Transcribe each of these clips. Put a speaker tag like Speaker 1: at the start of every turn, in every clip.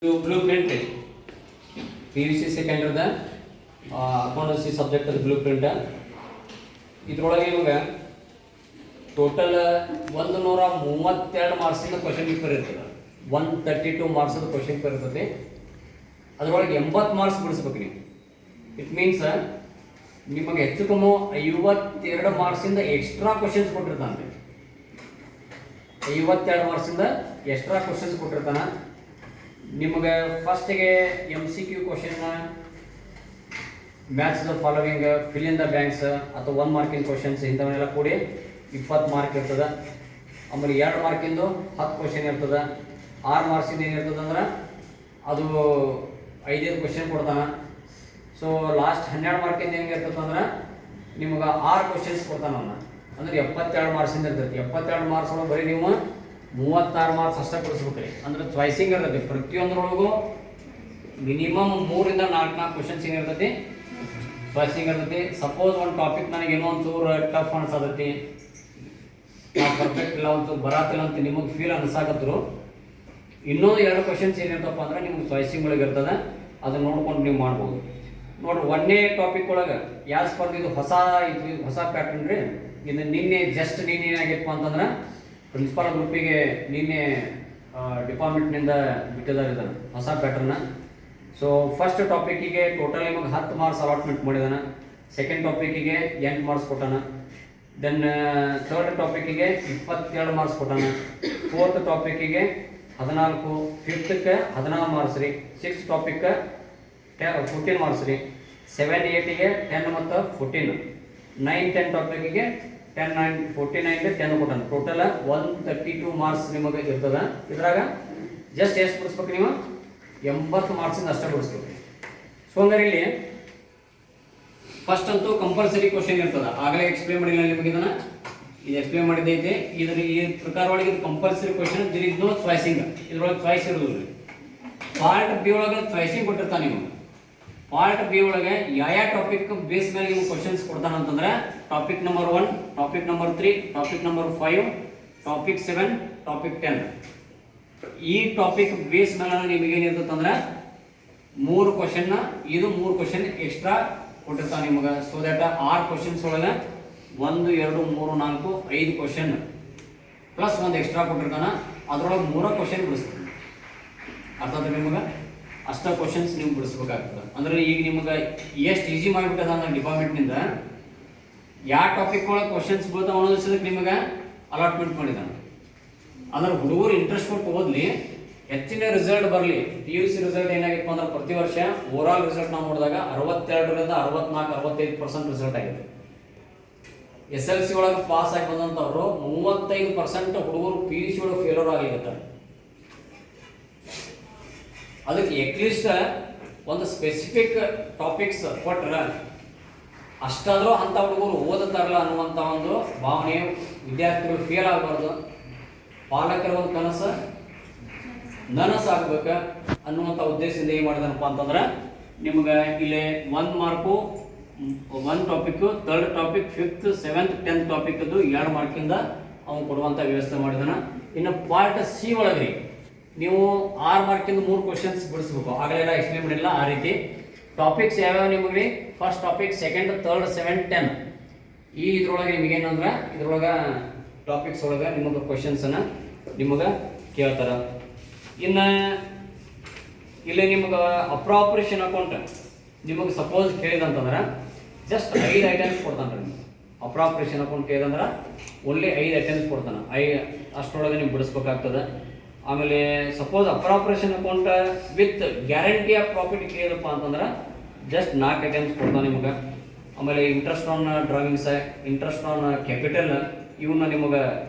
Speaker 1: Blueprint PVC second ಇರದ accountancy subject ಅದು blueprint. ಇದರೊಳಗೆ ಇವಾಗ ಟೋಟಲ್ 132 ಮಾರ್ಕ್ಸಿಂದ ಕ್ವಶನ್ ಪೇಪರ್ ಇರ್ತದೆ. 132 ಮಾರ್ಕ್ಸ್ ಕ್ವಶನ್ ಪೇಪರ್ ಇರ್ತದೆ. ಅದರೊಳಗೆ 80 ಮಾರ್ಕ್ಸ್ ಬಿಡಿಸ್ಬೇಕು ನೀವು. ಇಟ್ ಮೀನ್ಸ್ ನಿಮಗೆ ಹೆಚ್ಚು ಕಮ್ಮಿ 52 ಮಾರ್ಕ್ಸಿಂದ ಎಕ್ಸ್ಟ್ರಾ ಕ್ವಶನ್ಸ್ ಕೊಟ್ಟಿರ್ತಾನೆ. 52 ಮಾರ್ಕ್ಸಿಂದ ಎಕ್ಸ್ಟ್ರಾ ಕ್ವಶನ್ಸ್ ಕೊಟ್ಟಿರ್ತಾನೆ. ನಿಮಗೆ ಫಸ್ಟಿಗೆ MCQ question match the following, fill in the banks ಅಥವಾ 1 ಮಾರ್ಕಿನ ಕ್ವಶನ್ಸ್ ಇಂಥವನ್ನೆಲ್ಲ ಕೂಡಿ 20 ಮಾರ್ಕ್ ಇರ್ತದೆ. ಆಮೇಲೆ 2 ಮಾರ್ಕಿಂದು 10 ಕ್ವಶನ್ ಇರ್ತದೆ. 6 ಮಾರ್ಕ್ಸಿಂದ ಏನಿರ್ತದೆ ಅಂದ್ರೆ ಅದು 5 ಕ್ವಶನ್ ಕೊಡ್ತಾನೆ. ಸೊ ಲಾಸ್ಟ್ 12 ಮಾರ್ಕಿಂದ ಹೆಂಗಿರ್ತದೆ ಅಂದ್ರೆ ನಿಮ್ಗೆ 6 ಕ್ವಶನ್ಸ್ ಕೊಡ್ತಾನೆ ಅವನ್ನ. ಅಂದ್ರೆ 72 ಮಾರ್ಕ್ಸಿಂದ ಇರ್ತೈತಿ. 72 ಮಾರ್ಕ್ಸ್ ಒಳಗೆ ಬರೀ ನೀವು 36 ಮಾರ್ಕ್ಸ್ ಅಷ್ಟೇ ಕೊಡಿಸ್ಬೇಕ್ರಿ. ಅಂದ್ರೆ ಚಾಯ್ಸಿಂಗ್ ಇರ್ತೈತಿ. ಪ್ರತಿಯೊಂದರೊಳಗೂ ಮಿನಿಮಮ್ 3 ಇಂದ 4 ಕ್ವಶನ್ಸ್ ಏನಿರ್ತೈತಿ ಚಾಯ್ಸಿಂಗ್ ಇರ್ತೈತಿ. ಸಪೋಸ್ ಒಂದು ಟಾಪಿಕ್ ನನಗೆ ಏನೋ ಒಂಚೂರು ಟಫ್ ಅನ್ಸತೈತಿ, ಪರ್ಫೆಕ್ಟ್ ಇಲ್ಲ, ಒಂಚೂರು ಬರಾತಿಲ್ಲ ಅಂತ ನಿಮಗೆ ಫೀಲ್ ಅನ್ಸಾಕತ್ರು, ಇನ್ನೂ 2 ಕ್ವಶನ್ಸ್ ಏನಿರ್ತಪ್ಪ ಅಂದ್ರೆ ನಿಮ್ಗೆ ಚಾಯ್ಸಿಂಗ್ ಒಳಗೆ ಇರ್ತದೆ. ಅದನ್ನ ನೋಡ್ಕೊಂಡು ನೀವು ಮಾಡ್ಬೋದು. ನೋಡ್ರಿ, 1ನೇ ಟಾಪಿಕ್ ಒಳಗೆ ಯಾವ ಸ್ಪರ್ಧೆ ಇದು ಹೊಸ ಪ್ಯಾಟರ್ನ್ ರೀ. ಇದು ನಿನ್ನೆ ಏನಾಗಿತ್ತಪ್ಪ ಅಂತಂದ್ರೆ ಪ್ರಿನ್ಸಿಪಾಲ್ ಗ್ರೂಪಿಗೆ ನಿನ್ನೆ ಡಿಪಾರ್ಟ್ಮೆಂಟ್ನಿಂದ ಬಿಟ್ಟಿದ್ದಾರೆ ಇದನ್ನು ಹೊಸ ಪ್ಯಾಟರ್ನ. ಸೊ ಫಸ್ಟ್ ಟಾಪಿಕ್ಕಿಗೆ ಟೋಟಲ್ ನಿಮಗೆ 10 ಮಾರ್ಕ್ಸ್ ಅಲಾಟ್ಮೆಂಟ್ ಮಾಡಿದಾನೆ. ಸೆಕೆಂಡ್ ಟಾಪಿಕ್ಕಿಗೆ 8 ಮಾರ್ಕ್ಸ್ ಕೊಟ್ಟಾನ. ದೆನ್ ಥರ್ಡ್ ಟಾಪಿಕ್ಕಿಗೆ 22 ಮಾರ್ಕ್ಸ್ ಕೊಟ್ಟಾನ. ಫೋರ್ತ್ ಟಾಪಿಕ್ಕಿಗೆ 14, ಫಿಫ್ತ್ಗೆ 14 ಮಾರ್ಕ್ಸ್ ರೀ. 6th ಟಾಪಿಕ್ 14 ಮಾರ್ಕ್ಸ್ ರೀ. 7, 8ಗೆ 10 ಮತ್ತು 14. 9, 10 ಟಾಪಿಕ್ಕಿಗೆ 10, 9, 49ಗೆ 10 ಕೊಟ್ಟಾನ. ಟೋಟಲ್ 132 ಮಾರ್ಕ್ಸ್ ನಿಮಗೆ ಇರ್ತದೆ. ಇದ್ರಾಗ ಜಸ್ಟ್ ಎಷ್ಟು ಬಿಡಿಸ್ಬೇಕು ನೀವು? 80 ಮಾರ್ಕ್ಸಿಂದ ಅಷ್ಟೇ ಬಿಡಿಸ್ಬೇಕು. ಸೊ ಹಂಗಾರೆ ಇಲ್ಲಿ ಫಸ್ಟ್ ಅಂತೂ ಕಂಪಲ್ಸರಿ ಕ್ವಶನ್ ಇರ್ತದೆ. ಆಗಲೇ ಎಕ್ಸ್ಪ್ಲೇನ್ ಮಾಡಿಲ್ಲ ನಿಮಗೆ ಇದನ್ನ, ಇದು ಎಕ್ಸ್ಪ್ಲೇನ್ ಮಾಡಿದ್ದೈತೆ. ಇದ್ರ ಈ ಪ್ರಕಾರ ಒಳಗೆ ಇದು compulsory question. There is no choosing. ಇದ್ರೊಳಗೆ ಚಾಯ್ಸ್ ಇರೋದಿಲ್ಲ. ಪಾರ್ಟ್ ಬಿ ಒಳಗೆ ಚಾಯ್ಸಿಂಗ್ ಕೊಟ್ಟಿರ್ತಾನೆ ನಿಮಗೆ. ಪಾರ್ಟ್ ಬಿ ಒಳಗೆ ಯಾವ ಟಾಪಿಕ್ ಬೇಸ್ ಮೇಲೆ ನಿಮ್ಗೆ ಕ್ವಶನ್ಸ್ ಕೊಡ್ತಾನೆ ಅಂತಂದ್ರೆ topic number 1, topic number 3, topic number 5, topic 7, topic 10. ಈ ಟಾಪಿಕ್ ಬೇಸ್ ಮೇಲೆ ನಿಮಗೆ ಏನಿರ್ತದೆ ಅಂದ್ರೆ 3 ಕ್ವಶನ್, ಇದು 3 ಕ್ವಶನ್ ಎಕ್ಸ್ಟ್ರಾ ಕೊಟ್ಟಿರ್ತಾನೆ ನಿಮಗೆ. ಸೊ ದಟ್ 6 ಕ್ವಶನ್ಸ್ ಒಳಗೆ 1, 2, 3, 4, 5 ಕ್ವಶನ್ ಪ್ಲಸ್ 1 ಎಕ್ಸ್ಟ್ರಾ ಕೊಟ್ಟಿರ್ತಾನೆ. ಅದ್ರೊಳಗೆ 3 ಕ್ವಶನ್ ಬಿಡಿಸ್ತಾನೆ. ಅರ್ಥ ಆದ್ರೆ ನಿಮಗೆ ಅಷ್ಟ ಕ್ವಶನ್ಸ್ ನೀವು ಬಿಡಿಸ್ಬೇಕಾಗ್ತದೆ. ಅಂದ್ರೆ ಈಗ ನಿಮ್ಗೆ ಎಷ್ಟು ಈಸಿ ಮಾಡಿಬಿಟ್ಟದ ಅಂದ್ರೆ ಡಿಪಾರ್ಟ್ಮೆಂಟ್ನಿಂದ ಯಾವ ಟಾಪಿಕ್ ಒಳಗೆ ಕ್ವಶನ್ಸ್ ಬೀಳ್ತಾವ ಅನ್ನೋದಕ್ಕೆ ನಿಮಗೆ ಅಲಾಟ್ಮೆಂಟ್ ಮಾಡಿದಾನೆ. ಅಂದ್ರೆ ಹುಡುಗರು ಇಂಟ್ರೆಸ್ಟ್ ಕೊಟ್ಟು ಓದ್ಲಿ, ಹೆಚ್ಚಿನ ರಿಸಲ್ಟ್ ಬರಲಿ. PUC ರಿಸಲ್ಟ್ ಏನಾಗಿತ್ತು ಅಂದ್ರೆ ಪ್ರತಿ ವರ್ಷ ಓವರ್ ಆಲ್ ರಿಸಲ್ಟ್ ನಾವು ನೋಡಿದಾಗ 62ರಿಂದ 64, 65% ರಿಸಲ್ಟ್ ಆಗಿದೆ. SLC ಒಳಗೆ ಪಾಸ್ ಆಗಿ ಬಂದಂಥವ್ರು 35% ಹುಡುಗರು PUC ಒಳಗೆ ಫೇಲ್ಯೂರ್ ಆಗಿರ್ತಾರೆ. ಅದಕ್ಕೆ ಅಟ್ಲೀಸ್ಟ್ ಒಂದು ಸ್ಪೆಸಿಫಿಕ್ ಟಾಪಿಕ್ಸ್ ಕೊಟ್ರೆ ಅಷ್ಟಾದರೂ ಅಂಥ ಹುಡುಗರು ಓದುತ್ತಾರಲ್ಲ ಅನ್ನುವಂಥ ಒಂದು ಭಾವನೆ ವಿದ್ಯಾರ್ಥಿಗಳು ಫೇಲ್ ಆಗಬಾರ್ದು. ಪಾಲಕರ ಒಂದು ಕನಸು ನನಸಾಗಬೇಕು ಅನ್ನುವಂಥ ಉದ್ದೇಶದಿಂದ ಏನು ಮಾಡಿದನಪ್ಪ ಅಂತಂದ್ರೆ ನಿಮ್ಗೆ ಇಲ್ಲಿ 1 mark 1 topic, 3rd topic, 5th, 7th, 10th ಟಾಪಿಕ್ದು 2 ಮಾರ್ಕಿಂದ ಅವನು ಕೊಡುವಂಥ ವ್ಯವಸ್ಥೆ ಮಾಡಿದಾನ. ಇನ್ನು ಪಾರ್ಟ್ ಸಿ ಒಳಗ್ರಿ ನೀವು 6 ಮಾರ್ಕಿಂದ 3 ಕ್ವಶನ್ಸ್ ಬಿಡಿಸ್ಬೇಕು. ಆಗಲೆಲ್ಲ ಎಕ್ಸ್ಪ್ಲೇನ್ ಮಾಡಿಲ್ಲ ಆ ರೀತಿ. ಟಾಪಿಕ್ಸ್ ಯಾವ್ಯಾವ ನಿಮಗೆ? First topic, 2nd, 3rd, 7th, 10. ಈ ಇದ್ರೊಳಗೆ ನಿಮಗೇನಂದ್ರೆ ಇದ್ರೊಳಗೆ ಟಾಪಿಕ್ಸ್ ಒಳಗೆ ನಿಮಗೆ ಕ್ವಶನ್ಸನ್ನು ನಿಮಗೆ ಕೇಳ್ತಾರ. ಇನ್ನು ಇಲ್ಲಿ ನಿಮಗೆ ಅಪ್ರಾಪರೇಷನ್ ಅಕೌಂಟ್ ನಿಮಗೆ ಸಪೋಸ್ ಕೇಳಿದಂತಂದ್ರೆ ಜಸ್ಟ್ 5 ಐಟಮ್ಸ್ ಕೊಡ್ತಾನೆ ನಿಮಗೆ. ಅಪ್ರಾಪರೇಷನ್ ಅಕೌಂಟ್ ಕೇಳಿದಂದ್ರೆ ಓನ್ಲಿ 5 ಐಟಮ್ಸ್ ಕೊಡ್ತಾನೆ. ಅಷ್ಟರೊಳಗೆ ನೀವು ಬಿಡಿಸ್ಬೇಕಾಗ್ತದೆ. ಆಮೇಲೆ suppose appropriation account with guarantee of profit ಕೇಳಿದಪ್ಪ ಅಂತಂದ್ರೆ ಜಸ್ಟ್ 4 ಐಟಮ್ಸ್ ಕೊಡ್ತಾನೆ ನಿಮಗೆ. ಆಮೇಲೆ interest on drawings, interest on capital ಇವನ್ನ ನಿಮಗೆ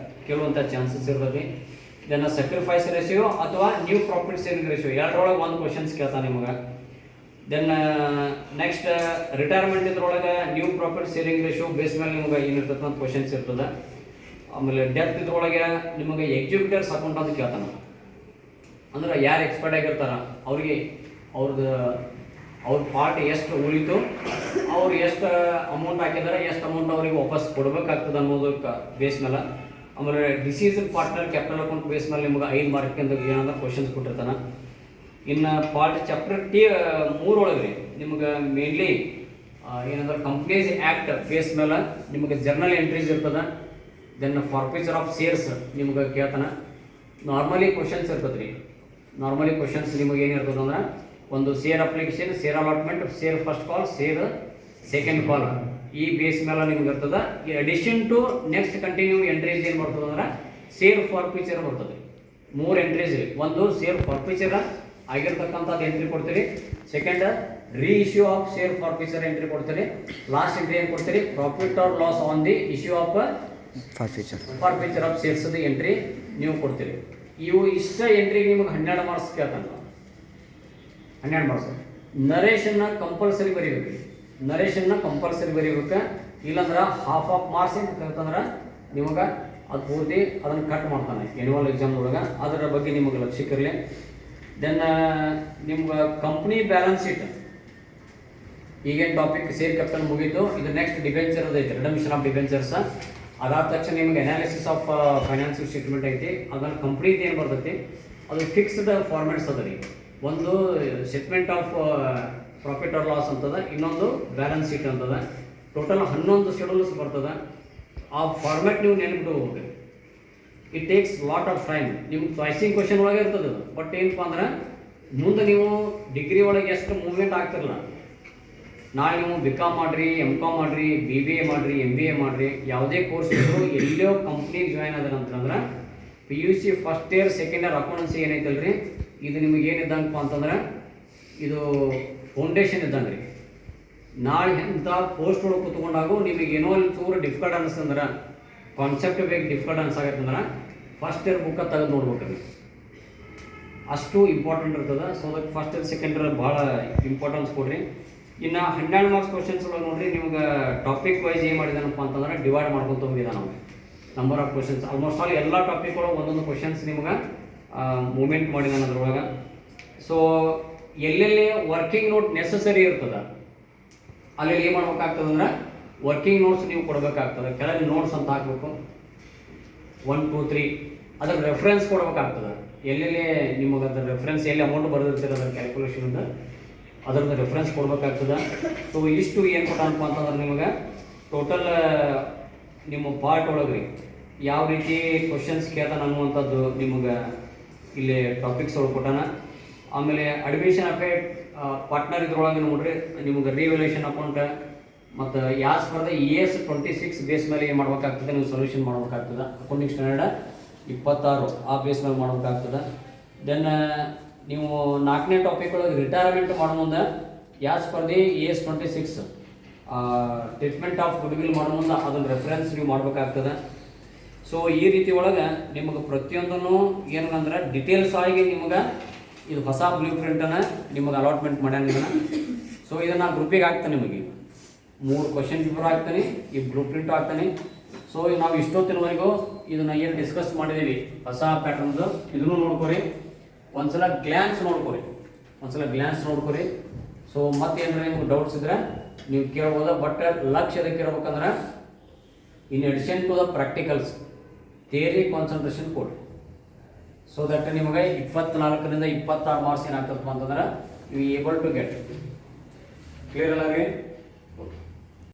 Speaker 1: ಕೇಳುವಂಥ ಚಾನ್ಸಸ್ ಇರ್ತದೆ. ಇದನ್ನು ಸ್ಯಾಕ್ರಿಫೈಸ್ ರೇಷಿಯೋ ಅಥವಾ ನ್ಯೂ ಪ್ರಾಫಿಟ್ ಸೇವಿಂಗ್ ರೇಷಿಯೋ 2ರೊಳಗೆ 1 ಕ್ವಶನ್ಸ್ ಕೇಳ್ತಾನೆ ನಿಮಗೆ. ದೆನ್ ನೆಕ್ಸ್ಟ್ ರಿಟೈರ್ಮೆಂಟ್ ಇದ್ರೊಳಗೆ new profit saving ratio base ಮೇಲೆ ನಿಮಗೆ ಏನಿರ್ತದೆ ಅಂತ ಕ್ವಶನ್ಸ್ ಇರ್ತದೆ. ಆಮೇಲೆ ಡೆತ್ ಇದ್ರೊಳಗೆ ನಿಮಗೆ ಎಕ್ಸಿಕ್ಯೂಟರ್ಸ್ ಅಕೌಂಟ್ ಅಂತ ಕೇಳ್ತಾನೆ. ಅಂದ್ರೆ ಯಾರು ಎಕ್ಸ್ಪರ್ಟ್ ಆಗಿರ್ತಾರ ಅವ್ರಿಗೆ ಅವ್ರ ಪಾರ್ಟ್ ಎಷ್ಟು ಉಳಿತು, ಅವ್ರು ಎಷ್ಟು ಅಮೌಂಟ್ ಹಾಕಿದ್ದಾರೆ, ಎಷ್ಟು ಅಮೌಂಟ್ ಅವ್ರಿಗೆ ವಾಪಸ್ ಕೊಡಬೇಕಾಗ್ತದೆ ಅನ್ನೋದಕ್ಕೆ ಬೇಸ್ ಮೇಲೆ. ಆಮೇಲೆ disease partner capital account base ಮೇಲೆ ನಿಮಗೆ 5 ಮಾರ್ಕಿಂದ ಏನಂದ್ರೆ ಕ್ವಶನ್ಸ್ ಕೊಟ್ಟಿರ್ತಾನೆ. ಇನ್ನು ಪಾರ್ಟ್ ಚಾಪ್ಟರ್ ಟಿ 3 ಒಳಗೆ ನಿಮ್ಗೆ ಮೇನ್ಲಿ ಏನಂದ್ರೆ ಕಂಪ್ನೀಸ್ ಆ್ಯಕ್ಟ್ ಬೇಸ್ ಮೇಲೆ ನಿಮಗೆ ಜರ್ನಲ್ ಎಂಟ್ರೀಸ್ ಇರ್ತದೆ. ದೆನ್ ಫಾರ್ಫೀಚರ್ ಆಫ್ ಶೇರ್ಸ್ ನಿಮ್ಗೆ ಕೇಳ್ತಾನೆ. ನಾರ್ಮಲಿ ಕ್ವಶನ್ಸ್ ಇರ್ತದೆ ರೀ. ನಾರ್ಮಲಿ ಕ್ವಶನ್ಸ್ ನಿಮಗೆ ಏನಿರ್ತದೆ ಅಂದ್ರೆ ಒಂದು share application, share allotment, share first call, share second call, ಈ ಬೇಸ್ ಮೇಲೆ ನಿಮ್ಗೆ ಇರ್ತದೆ. ಈ addition to next continue entries ಏನು ಬರ್ತದೆ ಅಂದ್ರೆ ಶೇರ್ ಫಾರ್ಫೀಚರ್ ಬರ್ತದೆ. 3 ಎಂಟ್ರೀಸ್ ರೀ. ಒಂದು ಶೇರ್ ಫಾರ್ಫೀಚರ್ ಆಗಿರ್ತಕ್ಕಂಥದ್ದು ಎಂಟ್ರಿ ಕೊಡ್ತೀರಿ. Second reissue of share forfeiture entry ಕೊಡ್ತೀರಿ. ಲಾಸ್ಟ್ ಎಂಟ್ರಿ ಏನು ಕೊಡ್ತೀರಿ? Profit or loss on the issue of forfeiture of shares entry ನೀವು ಕೊಡ್ತೀರಿ. ಇವು ಇಷ್ಟ ಎಂಟ್ರಿಗೆ ನಿಮಗೆ 12 ಮಾರ್ಕ್ಸ್ ಕೇಳ್ತಾನೆ. 12 ಮಾರ್ಕ್ಸ್. ನರೇಶನ್ನ ಕಂಪಲ್ಸರಿ ಬರೀಬೇಕು. ನರೇಶನ್ನ ಕಂಪಲ್ಸರಿ ಬರೀಬೇಕು. ಇಲ್ಲಾಂದ್ರೆ ಹಾಫ್ ಆಫ್ ಮಾರ್ಕ್ಸ್ ಏನು ಕೇಳ್ತಂದ್ರೆ ನಿಮಗೆ ಅದು ಪೂರ್ತಿ ಅದನ್ನು ಕಟ್ ಮಾಡ್ತಾನೆ ಎನ್ಯುವಲ್ ಎಕ್ಸಾಮ್ ಒಳಗೆ. ಅದರ ಬಗ್ಗೆ ನಿಮಗೆ ಲಕ್ಷ್ಯಕ್ಕಿರಲಿ. ದೆನ್ ನಿಮ್ಗೆ ಕಂಪ್ನಿ ಬ್ಯಾಲೆನ್ಸ್ ಶೀಟ್ ಈಗೇನು ಟಾಪಿಕ್ ಶೇರ್ ಕ್ಯಾಪಿಟಲ್ ಮುಗೀತು. ಇದು ನೆಕ್ಸ್ಟ್ ಡಿಬೆಂಚರ್ ಐತಿ, ರಿಡಮ್ಷನ್ ಆಫ್ ಡಿಬೆಂಚರ್ಸ್. ಅದಾದ ತಕ್ಷಣ ನಿಮ್ಗೆ ಅನಾಲಿಸಿಸ್ ಆಫ್ ಫೈನಾನ್ಷಿಯಲ್ ಸ್ಟೇಟ್ಮೆಂಟ್ ಐತಿ. ಅದನ್ನು ಕಂಪ್ನಿದು ಏನು ಬರ್ತೈತಿ ಅದು ಫಿಕ್ಸ್ಡ್ ಫಾರ್ಮ್ಯಾಟ್ಸ್ ಅದ ರೀ. ಒಂದು statement of profit or loss ಅಂತದ, ಇನ್ನೊಂದು ಬ್ಯಾಲೆನ್ಸ್ ಶೀಟ್ ಅಂತದ. ಟೋಟಲ್ 11 ಶೆಡ್ಯೂಲ್ಸ್ ಬರ್ತದೆ. ಆ ಫಾರ್ಮ್ಯಾಟ್ ನೀವು ನೆನಪಿಟ್ಟು ಹೋಗ್ಬೇಕು. It takes lot of time. ನಿಮ್ಗೆ ಚಾಯ್ಸಿಂಗ್ ಕ್ವಶನ್ ಒಳಗೆ ಇರ್ತದೆ. ಬಟ್ ಏನಪ್ಪ ಅಂದ್ರೆ ಮುಂದೆ ನೀವು ಡಿಗ್ರಿ ಒಳಗೆ ಎಷ್ಟು ಮೂವ್ಮೆಂಟ್ ಆಗ್ತಿರಲ್ಲ. ನಾಳೆ ನೀವು BCom ಮಾಡಿರಿ, MCom ಮಾಡಿರಿ, BBA ಮಾಡಿರಿ, MBA ಮಾಡಿರಿ, ಯಾವುದೇ ಕೋರ್ಸ್ ಇದ್ರು ಎಲ್ಲೋ ಕಂಪ್ನಿಗೆ ಜಾಯ್ನ್ ಆದ್ರೆ ಅಂತಂದ್ರೆ PUC first year second year accountancy ಏನೈತಲ್ಲ ರೀ, ಇದು ನಿಮಗೆ ಏನಿದ್ದಂಗಪ್ಪ ಅಂತಂದ್ರೆ ಇದು ಫೌಂಡೇಶನ್ ಇದ್ದಂಗೆ ರೀ. ನಾಳೆ ಎಂಥ ಪೋಸ್ಟ್ ಒಳಗೆ ಕೂತ್ಕೊಂಡಾಗೂ ನಿಮಗೆ ಏನೋ ಅಲ್ಲಿ ಚೂರು ಡಿಫಿಕಲ್ಟ್ ಅನಿಸ್ತಂದ್ರೆ, ಕಾನ್ಸೆಪ್ಟ್ ಬೇಕು ಡಿಫಿಕಲ್ಟ್ ಅನ್ಸಾಗತ್ತಂದ್ರೆ ಫಸ್ಟ್ ಇಯರ್ ಬುಕ್ಕ ತೆಗೆದು ನೋಡ್ಬೇಕ್ರಿ. ಅಷ್ಟು ಇಂಪಾರ್ಟೆಂಟ್ ಇರ್ತದೆ. ಸೊ ಅದಕ್ಕೆ ಫಸ್ಟ್ ಇಯರ್ ಸೆಕೆಂಡ್ ಇಯರ್ ಭಾಳ ಇಂಪಾರ್ಟೆನ್ಸ್ ಕೊಡ್ರಿ. ಇನ್ನು 12 ಮಾರ್ಕ್ಸ್ ಕ್ವಶನ್ಸ್ ಒಳಗೆ ನೋಡ್ರಿ, ನಿಮ್ಗೆ ಟಾಪಿಕ್ ವೈಸ್ ಏನು ಮಾಡಿದಾನಪ್ಪ ಅಂತಂದ್ರೆ ಡಿವೈಡ್ ಮಾಡ್ಕೊತ ಹೋಗಿದ್ದಾನೆ ನಾವು number of questions. Almost all ಎಲ್ಲ ಟಾಪಿಕ್ ಒಳಗೆ ಒಂದೊಂದು ಕ್ವಶನ್ಸ್ ನಿಮ್ಗೆ ಮೂಮೆಂಟ್ ಮಾಡಿದಾನೆ ಅದ್ರೊಳಗೆ. ಸೊ ಎಲ್ಲೆಲ್ಲಿ ವರ್ಕಿಂಗ್ ನೋಟ್ ನೆಸಸರಿ ಇರ್ತದೆ ಅಲ್ಲಿ ಏನು ಮಾಡ್ಬೇಕಾಗ್ತದೆ ಅಂದ್ರೆ ವರ್ಕಿಂಗ್ ನೋಟ್ಸ್ ನೀವು ಕೊಡಬೇಕಾಗ್ತದೆ. ಕೆಳಗೆ ನೋಟ್ಸ್ ಅಂತ ಹಾಕಬೇಕು 1, 2, 3. ಅದ್ರ ರೆಫರೆನ್ಸ್ ಕೊಡಬೇಕಾಗ್ತದೆ. ಎಲ್ಲೆಲ್ಲಿ ನಿಮಗೆ ಅದ್ರ ರೆಫರೆನ್ಸ್ ಎಲ್ಲಿ ಅಮೌಂಟ್ ಬರೆದಿರ್ತೀರ ಅದ್ರ ಕ್ಯಾಲ್ಕುಲೇಷನ್ ಅದರದ್ದು ರೆಫರೆನ್ಸ್ ಕೊಡ್ಬೇಕಾಗ್ತದೆ. ಸೊ ಇಷ್ಟು ಏನು ಕೊಟ್ಟನಪ್ಪ ಅಂತಂದ್ರೆ ನಿಮಗೆ ಟೋಟಲ್ ನಿಮ್ಮ ಪಾರ್ಟ್ ಒಳಗೆ ರೀ ಯಾವ ರೀತಿ ಕ್ವಶನ್ಸ್ ಕೇಳ್ತಾನೆ ಅನ್ನುವಂಥದ್ದು ನಿಮಗೆ ಇಲ್ಲಿ ಟಾಪಿಕ್ಸ್ ಒಳಗೆ ಕೊಟ್ಟಾನ. ಆಮೇಲೆ ಅಡ್ಮಿಷನ್ ಅಕೌಂಟ್ ಪಾರ್ಟ್ನರ್ ಇದ್ರೊಳಗೆ ನೋಡ್ರಿ ನಿಮಗೆ ರಿವ್ಯಾಲ್ಯೂಯೇಷನ್ ಅಕೌಂಟ್ ಮತ್ತು as for the ES 26 base ಮೇಲೆ ಏನು ಮಾಡ್ಬೇಕಾಗ್ತದೆ, ನೀವು ಸೊಲ್ಯೂಷನ್ ಮಾಡ್ಬೇಕಾಗ್ತದೆ. ಅಕೌಂಟಿಂಗ್ ಸ್ಟ್ಯಾಂಡರ್ಡ್ 26 ಆ ಬೇಸ್ ಮೇಲೆ ಮಾಡ್ಬೇಕಾಗ್ತದೆ. ದೆನ್ ನೀವು 4ನೇ ಟಾಪಿಕ್ ಒಳಗೆ ರಿಟೈರ್ಮೆಂಟ್ ಮಾಡೋ ಮುಂದೆ as for the ES 26 treatment of goodwill ಮಾಡೋ ಮುಂದೆ ಅದನ್ನು ರೆಫರೆನ್ಸ್ ನೀವು ಮಾಡಬೇಕಾಗ್ತದೆ. ಸೊ ಈ ರೀತಿ ಒಳಗೆ ನಿಮಗೆ ಪ್ರತಿಯೊಂದನ್ನು ಏನಂದ್ರೆ ಡಿಟೇಲ್ಸ್ ಆಗಿ ನಿಮಗೆ ಇದು ಹೊಸ ಬ್ಲೂ ಪ್ರಿಂಟನ್ನು ನಿಮಗೆ ಅಲಾಟ್ಮೆಂಟ್ ಮಾಡ್ಯಾನಿದ್ದಾನೆ. ಸೊ ಇದನ್ನು ಗ್ರೂಪಿಗೆ ಹಾಕ್ತಾನೆ. ನಿಮಗೆ 3 ಕ್ವಶನ್ ಪೇಪರ್ ಹಾಕ್ತಾನೆ, ಈ ಬ್ಲೂ ಪ್ರಿಂಟು ಹಾಕ್ತಾನೆ. ಸೊ ನಾವು ಇಷ್ಟೊತ್ತಿನವರೆಗೂ ಇದನ್ನು ಏನು ಡಿಸ್ಕಸ್ ಮಾಡಿದ್ದೀವಿ ಹೊಸ ಪ್ಯಾಟರ್ನ್ದು ಇದನ್ನು ನೋಡ್ಕೊರಿ. ಒಂದ್ಸಲ ಗ್ಲ್ಯಾನ್ಸ್ ನೋಡ್ಕೊರಿ. ಸೊ ಮತ್ತೇನಾರ ನಿಮ್ಗೆ ಡೌಟ್ಸ್ ಇದ್ರೆ ನೀವು ಕೇಳ್ಬೋದು. ಬಟ್ ಲಕ್ಷ್ಯ ಎದಕ್ಕೆ ಇರ್ಬೇಕಂದ್ರೆ in addition to the practicals theory concentration ಕೊಡ್ರಿ. ಸೊ ದಟ್ ನಿಮಗೆ 24ರಿಂದ 26 ಮಾರ್ಕ್ಸ್ ಏನಾಗ್ತದಪ್ಪ ಅಂತಂದ್ರೆ you able to get. Clear ಅಲ್ಲ ರೀ?